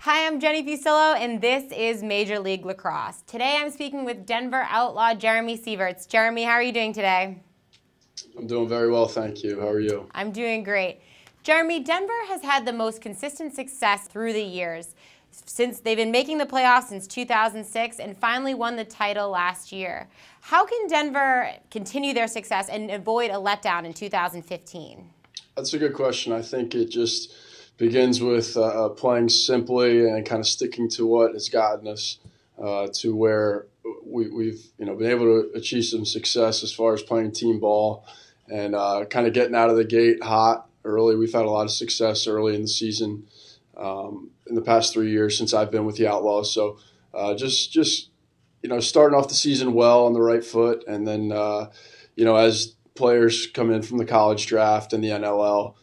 Hi, I'm Jenny Fucillo, and this is Major League Lacrosse. Today I'm speaking with Denver Outlaw Jeremy Sieverts. Jeremy, how are you doing today? I'm doing very well, thank you. How are you? I'm doing great. Jeremy, Denver has had the most consistent success through the years. Since they've been making the playoffs since 2006 and finally won the title last year. How can Denver continue their success and avoid a letdown in 2015? That's a good question. I think it just begins with playing simply and kind of sticking to what has gotten us to where we've been able to achieve some success as far as playing team ball and kind of getting out of the gate hot early. We've had a lot of success early in the season in the past 3 years since I've been with the Outlaws. So just starting off the season well on the right foot, and then as players come in from the college draft and the NLL,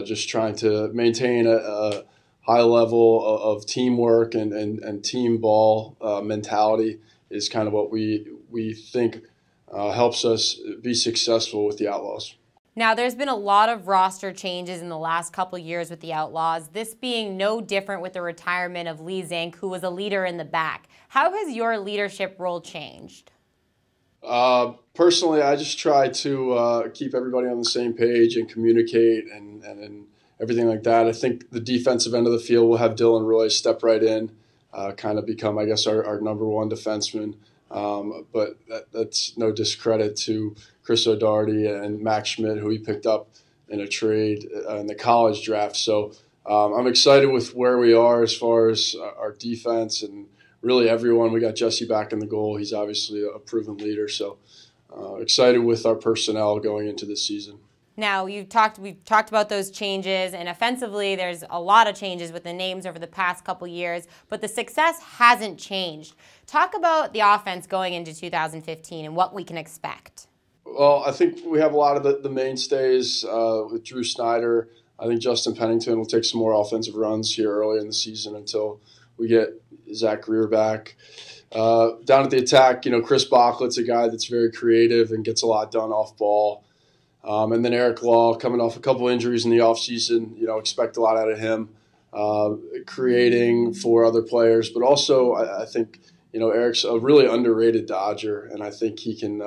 just trying to maintain a high level of teamwork and team ball mentality is kind of what we think helps us be successful with the Outlaws. Now, there's been a lot of roster changes in the last couple years with the Outlaws, this being no different with the retirement of Lee Zink, who was a leader in the back. How has your leadership role changed? Personally, I just try to keep everybody on the same page and communicate and everything like that. I think the defensive end of the field will have Dylan Roy step right in, kind of become, I guess, our number one defenseman. But that's no discredit to Chris O'Doherty and Max Schmidt, who he picked up in a trade in the college draft. So I'm excited with where we are as far as our defense and really everyone. We got Jesse back in the goal. He's obviously a proven leader. So excited with our personnel going into this season. Now, we've talked about those changes, and offensively there's a lot of changes with the names over the past couple years, but the success hasn't changed. Talk about the offense going into 2015 and what we can expect. Well, I think we have a lot of the mainstays with Drew Snyder. I think Justin Pennington will take some more offensive runs here early in the season until we get Zach Greer back. Down at the attack, Chris Bachlett's a guy that's very creative and gets a lot done off ball. And then Eric Law, coming off a couple injuries in the offseason, expect a lot out of him, creating for other players. But also, I think, Eric's a really underrated Dodger, and I think he can,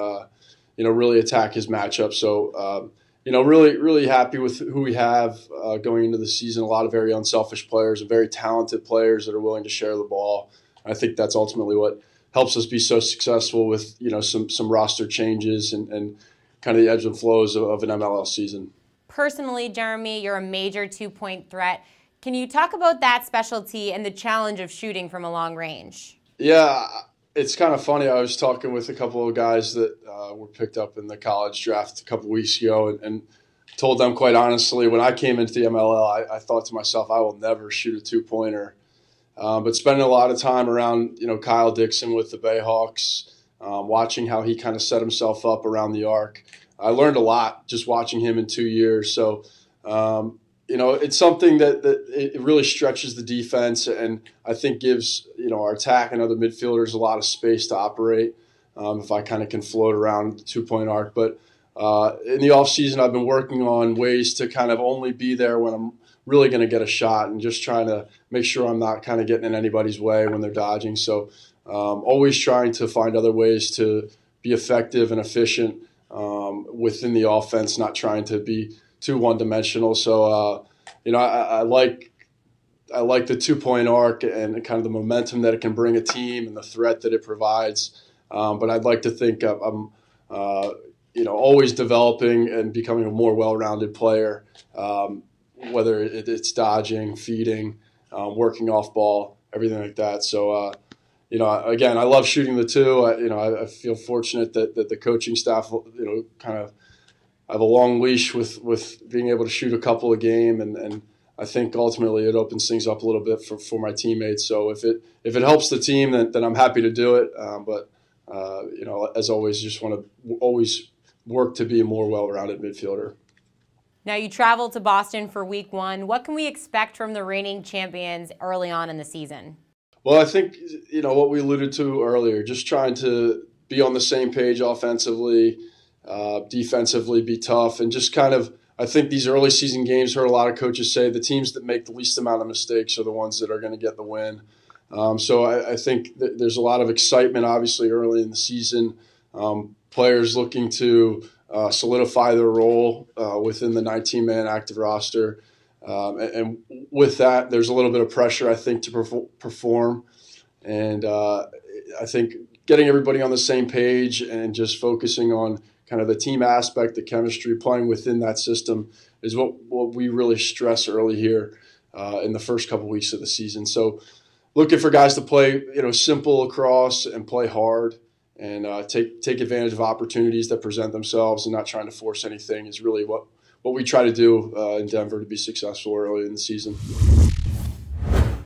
really attack his matchup. So, really happy with who we have going into the season. A lot of very unselfish players and very talented players that are willing to share the ball. I think that's ultimately what helps us be so successful with, some roster changes and kind of the ebbs and flows of an MLS season. Personally, Jeremy, you're a major two-point threat. Can you talk about that specialty and the challenge of shooting from a long range? Yeah, it's kind of funny. I was talking with a couple of guys that were picked up in the college draft a couple of weeks ago and told them quite honestly, when I came into the MLL, I thought to myself, I will never shoot a two-pointer. But spending a lot of time around, Kyle Dixon with the Bayhawks, watching how he kind of set himself up around the arc. I learned a lot just watching him in 2 years. So, it's something that it really stretches the defense and I think gives, our attack and other midfielders a lot of space to operate if I kind of can float around the two-point arc. But in the offseason, I've been working on ways to kind of only be there when I'm really going to get a shot and just trying to make sure I'm not kind of getting in anybody's way when they're dodging. So always trying to find other ways to be effective and efficient within the offense, not trying to be too one-dimensional. So, I like the two-point arc and kind of the momentum that it can bring a team and the threat that it provides. But I'd like to think I'm always developing and becoming a more well-rounded player, whether it's dodging, feeding, working off ball, everything like that. So, again, I love shooting the two. I feel fortunate that the coaching staff, kind of have a long leash with being able to shoot a couple a game, and I think ultimately it opens things up a little bit for my teammates. So if it helps the team, then I'm happy to do it. But as always, just want to always work to be a more well-rounded midfielder. Now, you traveled to Boston for week 1. What can we expect from the reigning champions early on in the season? Well, I think, what we alluded to earlier, just trying to be on the same page offensively, defensively be tough, and just kind of, I think these early season games, heard a lot of coaches say the teams that make the least amount of mistakes are the ones that are going to get the win. So I think there's a lot of excitement, obviously, early in the season. Players looking to solidify their role within the 19-man active roster. And with that, there's a little bit of pressure, I think, to perform. And I think getting everybody on the same page and just focusing on kind of the team aspect, the chemistry, playing within that system is what we really stress early here in the first couple weeks of the season. So looking for guys to play, simple lacrosse and play hard and take advantage of opportunities that present themselves and not trying to force anything is really what we try to do in Denver to be successful early in the season.